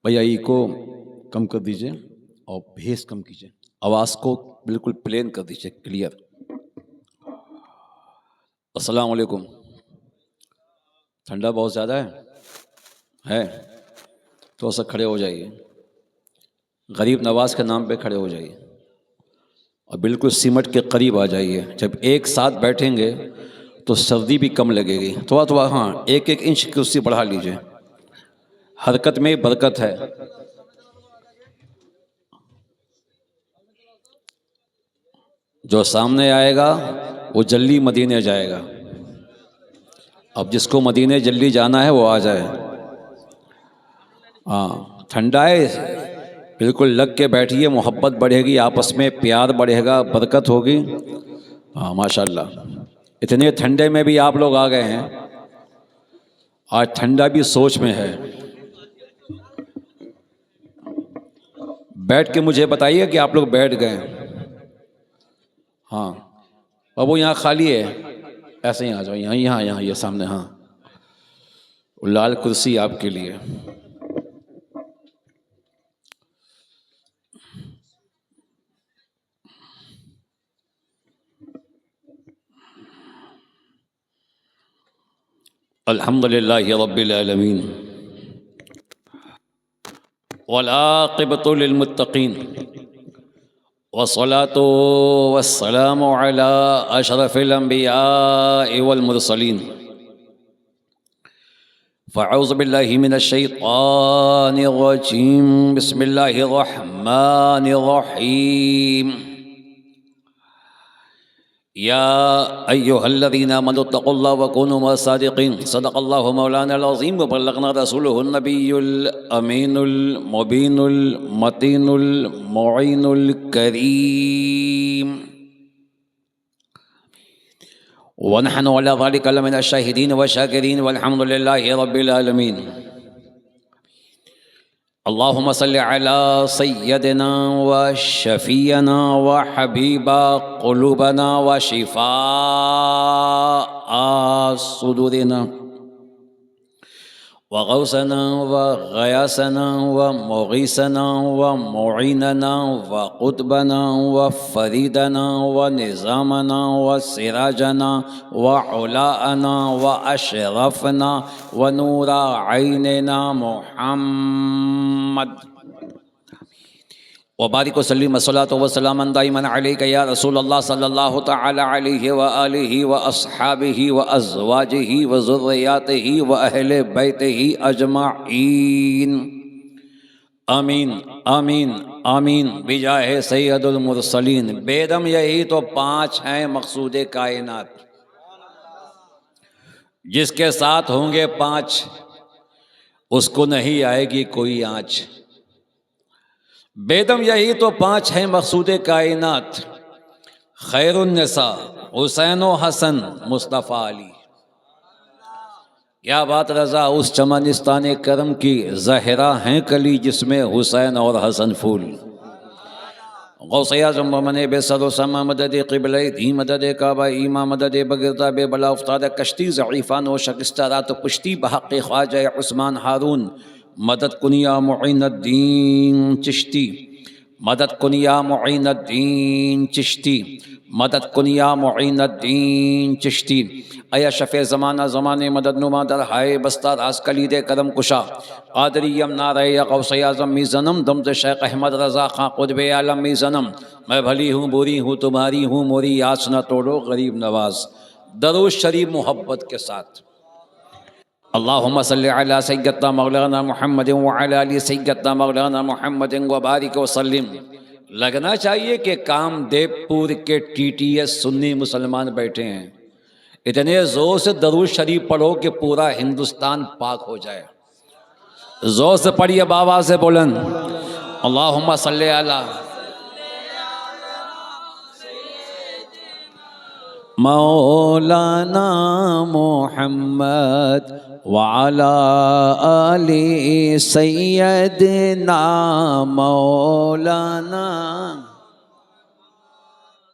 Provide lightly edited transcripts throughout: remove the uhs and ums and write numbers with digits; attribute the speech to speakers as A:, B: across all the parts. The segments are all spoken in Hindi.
A: भैया ई को कम कर दीजिए और भेस कम कीजिए, आवाज़ को बिल्कुल प्लेन कर दीजिए, क्लियर। अस्सलाम वालेकुम। ठंडा बहुत ज़्यादा है तो सब खड़े हो जाइए, गरीब नवाज के नाम पे खड़े हो जाइए और बिल्कुल सिमट के करीब आ जाइए। जब एक साथ बैठेंगे तो सर्दी भी कम लगेगी। थोड़ा थोड़ा हाँ, एक एक इंच कुर्सी बढ़ा लीजिए, हरकत में बरकत है। जो सामने आएगा वो जल्दी मदीने जाएगा। अब जिसको मदीने जल्दी जाना है वो आ जाए। हाँ, ठंडा है, बिल्कुल लग के बैठिए, मोहब्बत बढ़ेगी, आपस में प्यार बढ़ेगा, बरकत होगी। हाँ माशाल्लाह, इतने ठंडे में भी आप लोग आ गए हैं। आज ठंडा भी सोच में है। बैठ के मुझे बताइए कि आप लोग बैठ गए। हाँ, अब वो यहाँ खाली है, ऐसे ही आ जाओ, यहाँ यहाँ यहाँ ये सामने। हाँ, लाल कुर्सी आपके लिए। अल्हम्दुलिल्लाहि रब्बिल आलमीन वल आक़िबतु लिल मुत्तक़ीन वस्सलातु वस्सलामु अला अशरफिल अंबियाइ वल मुरसलीन फ़अऊज़ु बिल्लाहि मिनश शैतानिर रजीम बिस्मिल्लाहिर रहमानिर रहीम या अय्युहल्लज़ीना आमनू तक़ुल्लाह व कूनू मअस-सादिक़ीन सदक़ल्लाहु मौलाना अज़ीम व बल्लग़ना रसूलुहुन नबियुल अमीनुल मुबीनुल मतीनुल मुईनुल करीम व नहनु अला ज़ालिका लमिनश शाहिदीन व शाकिरीन वल्हम्दुलिल्लाहि रब्बिल आलमीन। अल्लाहुम्मा सल्लि अला सय्यदिना व शफ़ीअना व हबीबा क़ुलूबना व शिफ़ाअ सुदूरिना व गौसना व गयासना व मुगीसना व मुईनना व क़ुतबना व फ़रीदना व निज़ामना व सिराजना व उलाअना व अशरफना व नूरा ऐनिना मुहम्मद व बारिक वसल्लिम अस्सलातु वस्सलामन दाइमन अलैका या रसूलल्लाह सल्लल्लाहु तआला अलैहि व आलिहि व अस्हाबिहि व अज़वाजिहि व ज़ुर्रिय्यातिहि व अहले बैतिहि अजमाइन। आमीन आमीन आमीन बिजाहे सैयदुल मुरसलीन। बेदम यही तो 5 हैं मक़सूद कायनात, जिसके साथ होंगे 5 उसको नहीं आएगी कोई आँच। बेदम यही तो 5 हैं मक़सूद कायनात, खैरुन्निसा हुसैन व हसन मुस्तफ़ा अली। क्या बात रज़ा, उस चमनिस्तान करम की ज़हरा हैं कली जिसमें हुसैन और हसन फूल। गौसे आज़म मने बेसरो समा मदद क़िबले धी मदद काबा ईमा मदद बगिरता बेबला उफ्ताद कश्ती ज़ईफ़ान व शकिस्ता रात पुश्ती बहक़ ख्वाजा उस्मान हारून मदद कुनिया मुईनुद्दीन चिश्ती मदद कुनिया मुईनुद्दीन चिश्ती मदद कुनिया मुईनुद्दीन चिश्ती। अया शफ़े ज़माना ज़माने मदद नुमा दर हाय बस्ता राज कलीद करम कुशा क़ादरियम नारे या गौसे आज़म मी ज़नम दम्द शेख अहमद रज़ा खां क़ुतबे आलम मी ज़नम। मैं भली हूँ बुरी हूँ तुम्हारी हूँ मोरी आस न तोड़ो गरीब नवाज। दरूद शरीफ मोहब्बत के साथ। अल्लाहुम्मा सल्लि अला सय्यदना मौलाना मुहम्मदिन व अला आलि सय्यदना मौलाना मुहम्मदिन व बारिक व सल्लिम। लगना चाहिए कि कामदेवपुर के TTS सुन्नी मुसलमान बैठे हैं, इतने ज़ोर से दरूद शरीफ पढ़ो कि पूरा हिंदुस्तान पाक हो जाए। ज़ोर से पढ़िए बाबा से बुलंद, अल्लाहुम्मा सल्लि अला मौलाना मुहम्मद व अला आलि सय्यदना मौलाना।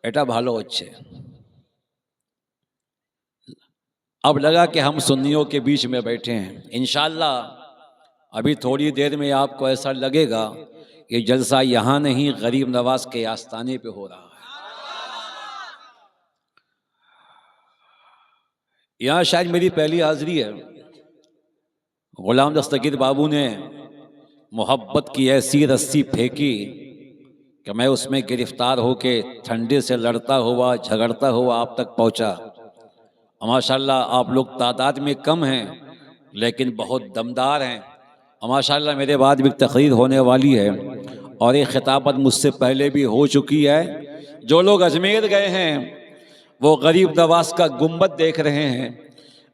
A: এটা ভালো হচ্ছে। अब लगा कि हम सुन्नियों के बीच में बैठे हैं। इंशाअल्लाह अभी थोड़ी देर में आपको ऐसा लगेगा कि जलसा यहाँ नहीं गरीब नवाज के आस्थाने पे हो रहा है। यहाँ शायद मेरी पहली हाजिरी है। गुलाम दस्तगीर बाबू ने मोहब्बत की ऐसी रस्सी फेंकी कि मैं उसमें गिरफ्तार होके ठंडे से लड़ता हुआ झगड़ता हुआ आप तक पहुंचा। माशाल्लाह आप लोग तादाद में कम हैं लेकिन बहुत दमदार हैं। माशाल्लाह मेरे बाद भी तकरीर होने वाली है और ये खिताबत मुझसे पहले भी हो चुकी है। जो लोग अजमेर गए हैं वो गरीब नवाज का गुंबद देख रहे हैं,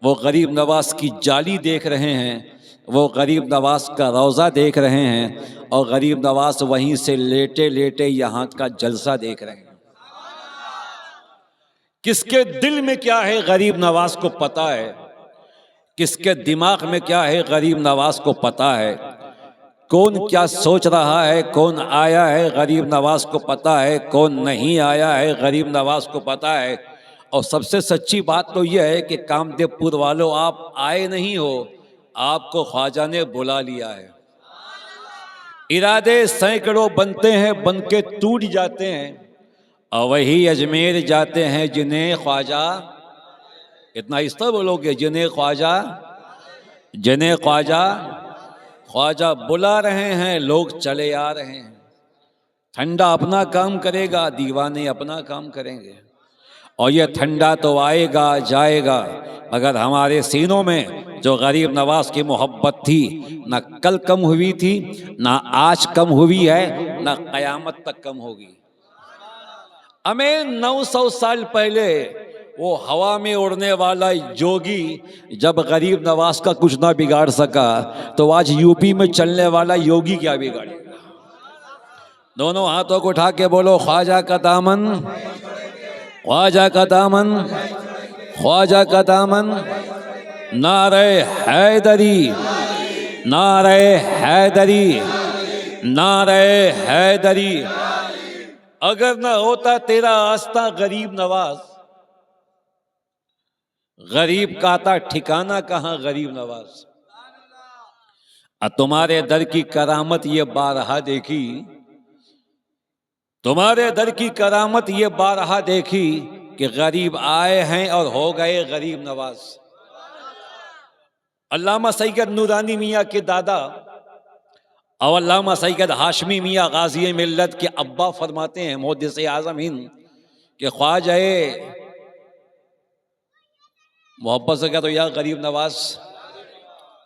A: वो गरीब नवाज की जाली देख रहे हैं, वो गरीब नवाज का रोज़ा देख रहे हैं और गरीब नवाज वहीं से लेटे लेटे यहाँ का जलसा देख रहे हैं। किसके दिल में क्या है गरीब नवाज को पता है, किसके दिमाग में क्या है गरीब नवाज को पता है। कौन क्या सोच रहा है, कौन आया है गरीब नवाज को पता है, कौन नहीं आया है गरीब नवाज को पता है। और सबसे सच्ची बात तो यह है कि कामदेवपुर वालों आप आए नहीं हो, आपको ख्वाजा ने बुला लिया है। इरादे सैकड़ों बनते हैं, बन के टूट जाते हैं और वही अजमेर जाते हैं जिन्हें ख्वाजा, इतना इस्ता बोलोगे, जिन्हें ख्वाजा ख्वाजा बुला रहे हैं, लोग चले आ रहे हैं। ठंडा अपना काम करेगा, दीवाने अपना काम करेंगे और ये ठंडा तो आएगा जाएगा, मगर हमारे सीनों में जो गरीब नवाज की मोहब्बत थी ना कल कम हुई थी, ना आज कम हुई है, ना कयामत तक कम होगी। हमें 900 साल पहले वो हवा में उड़ने वाला योगी जब गरीब नवाज का कुछ ना बिगाड़ सका, तो आज यूपी में चलने वाला योगी क्या बिगाड़ेगा। दोनों हाथों को उठा के बोलो ख्वाजा का दामन, ख्वाजा का दामन, ख्वाजा का दामन। नारे हैदरी, नारे हैदरी, नारे हैदरी। अगर न होता तेरा आस्था गरीब नवाज, गरीब का था ठिकाना कहाँ गरीब नवाज। तुम्हारे दर की करामत ये बारहा देखी, तुम्हारे दर की करामत ये बारहा देखी कि गरीब आए हैं और हो गए गरीब नवाज। अल्लामा सैयद नूरानी मियाँ के दादा और अल्लामा सैयद हाशमी मियाँ गाज़ी मिल्लत के अब्बा फरमाते हैं मुहद्दिस आज़म हिंद कि ख्वाजा मोहब्बत से क्या तो या गरीब नवाज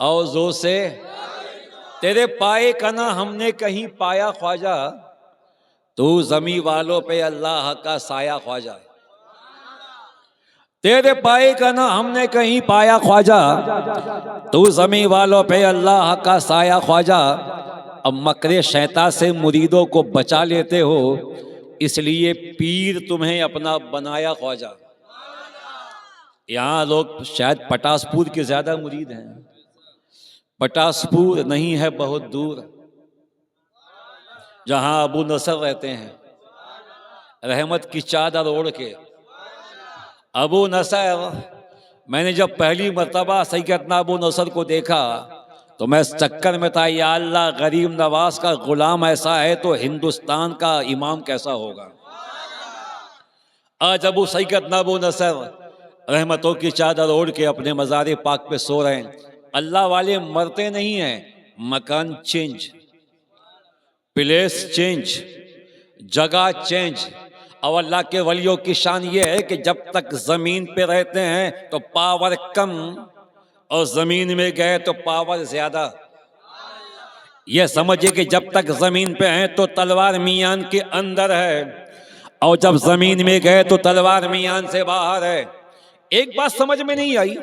A: और जोर से तेरे पाए का ना हमने कहीं पाया ख्वाजा, तू जमी वालों पे अल्लाह का साया ख्वाजा। तेरे पाए का ना हमने कहीं पाया ख्वाजा, तू जमी वालों पे अल्लाह का साया ख्वाजा। अब मकरे शैतान से मुरीदों को बचा लेते हो, इसलिए पीर तुम्हें अपना बनाया ख्वाजा। यहाँ लोग शायद पटासपुर के ज्यादा मुरीद हैं। पटासपुर नहीं है बहुत दूर, जहाँ अबू नसर रहते हैं, रहमत की चादर ओढ़ के। अबू नसर, मैंने जब पहली मर्तबा सैयदना अबू नसर को देखा तो मैं इस चक्कर में था, या अल्लाह गरीब नवाज का गुलाम ऐसा है तो हिंदुस्तान का इमाम कैसा होगा। आज अबू सैयदना अबू नसर रहमतों की चादर ओढ़ के अपने मज़ार पाक पे सो रहे हैं। अल्लाह वाले मरते नहीं हैं, मकान चेंज, प्लेस चेंज, जगह चेंज। और अल्लाह के वलियों की शान ये है कि जब तक जमीन पे रहते हैं तो पावर कम और जमीन में गए तो पावर ज्यादा। ये समझिए कि जब तक जमीन पे हैं तो तलवार मियान के अंदर है और जब जमीन में गए तो तलवार मियान से बाहर है। एक बात समझ में नहीं आई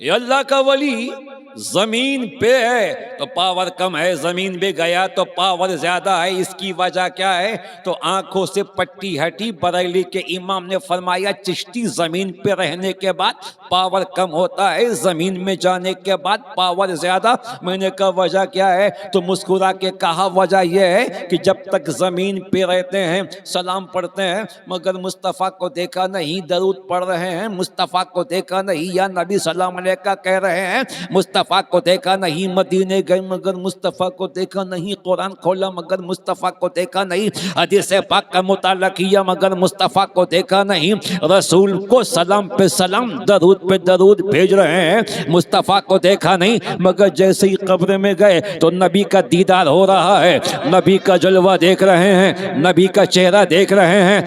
A: कि अल्लाह का वली जमीन पे है तो पावर कम है, जमीन पे गया तो पावर ज्यादा है। इसकी वजह क्या है? तो आंखों से पट्टी हटी। बरेली के इमाम ने फरमाया चिश्ती जमीन पे रहने के बाद पावर कम होता है, जमीन में जाने के बाद पावर ज्यादा। मैंने कहा वजह क्या है? तो मुस्कुरा के कहा वजह यह है कि जब तक जमीन पे रहते हैं सलाम पढ़ते हैं मगर मुस्तफ़ा को देखा नहीं, दरूद पढ़ रहे हैं मुस्तफ़ा को देखा नहीं, या नबी सलाम अलैका कह रहे हैं मुस्तफ़ा मुस्तफ़ा को देखा नहीं, मदीने गए मगर मुस्तफ़ा को देखा नहीं, कुरान खोला मगर मुस्तफ़ा को देखा नहीं, हदीस पाक का मुताला किया मगर मुस्तफ़ा को देखा नहीं। रसूल को सलाम पे सलाम, दरूद पे दरूद भेज रहे हैं, मुस्तफ़ा को देखा नहीं, मगर जैसे ही कब्र में गए तो नबी का दीदार हो रहा है, नबी का जलवा देख रहे हैं, नबी का चेहरा देख रहे हैं।